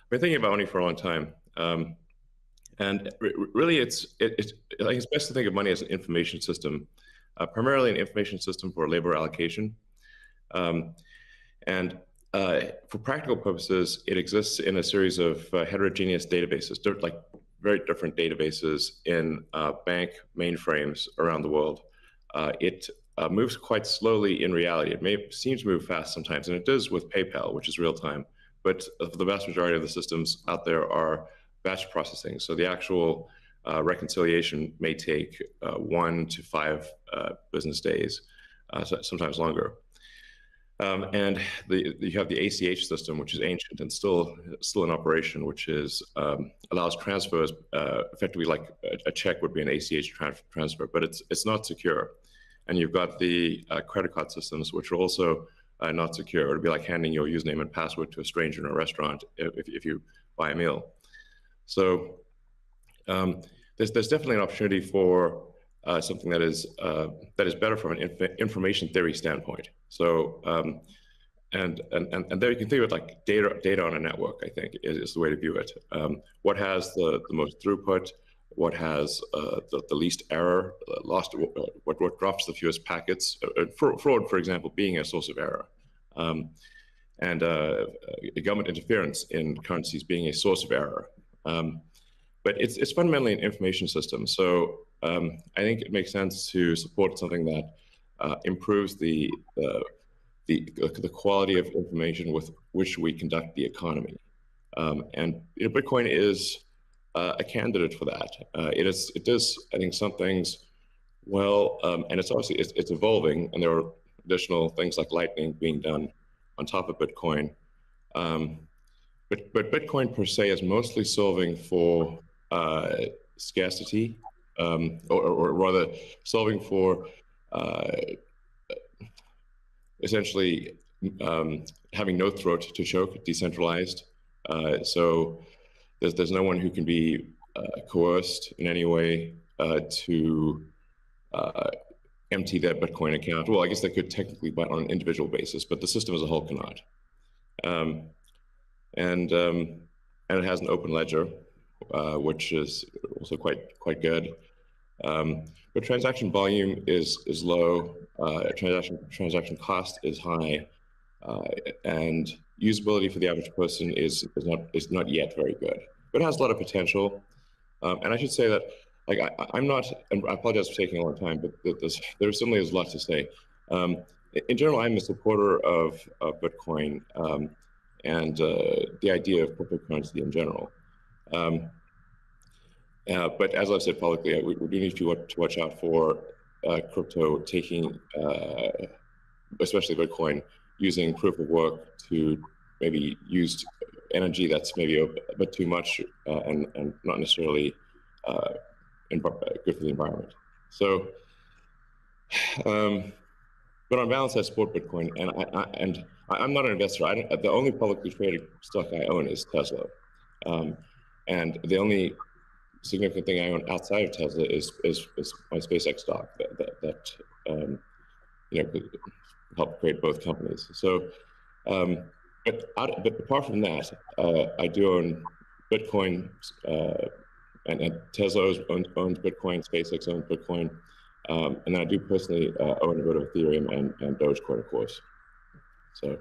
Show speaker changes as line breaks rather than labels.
been thinking about money for a long time. And really, I think it's best to think of money as an information system, primarily an information system for labor allocation. Um, and for practical purposes, it exists in a series of heterogeneous databases, like very different databases in bank mainframes around the world. It moves quite slowly in reality. It may seem to move fast sometimes, and it does with PayPal, which is real time. But the vast majority of the systems out there are batch processing. So the actual reconciliation may take 1 to 5 business days, sometimes longer. And you have the ACH system, which is ancient and still in operation, which is allows transfers effectively like a check would be an ACH transfer, but it's not secure. And you've got the credit card systems, which are also not secure. It would be like handing your username and password to a stranger in a restaurant if you buy a meal. So there's definitely an opportunity for something that is better from an information theory standpoint. So and there you can think of it like data on a network. I think is the way to view it. What has the most throughput? What has the least error? What drops the fewest packets? Fraud, for example, being a source of error. And government interference in currencies being a source of error. But it's fundamentally an information system. So I think it makes sense to support something that improves the quality of information with which we conduct the economy. And Bitcoin is a candidate for that. It does, I think, some things well, and it's obviously it's evolving, and there are additional things like Lightning being done on top of Bitcoin. But Bitcoin per se is mostly solving for scarcity, or rather solving for essentially having no throat to choke, decentralized. So there's no one who can be coerced in any way to empty their Bitcoin account. Well, I guess they could technically, but on an individual basis, but the system as a whole cannot. And it has an open ledger, which is also quite good. But transaction volume is low. Transaction cost is high, and usability for the average person is not yet very good. But it has a lot of potential. And I should say that, like, I'm not, and I apologize for taking a long time, but there certainly is a lot to say. In general, I'm a supporter of Bitcoin and the idea of cryptocurrency in general. But as I've said publicly, we do need to watch out for crypto taking, especially Bitcoin, using proof of work to maybe use energy that's maybe a bit too much and not necessarily good for the environment. So, but on balance, I support Bitcoin, and I'm not an investor. The only publicly traded stock I own is Tesla, and the only significant thing I own outside of Tesla is my SpaceX stock that could help create both companies. So, but apart from that, I do own Bitcoin, and Tesla owns Bitcoin, SpaceX owns Bitcoin, and then I do personally own a bit of Ethereum and Dogecoin, of course. So.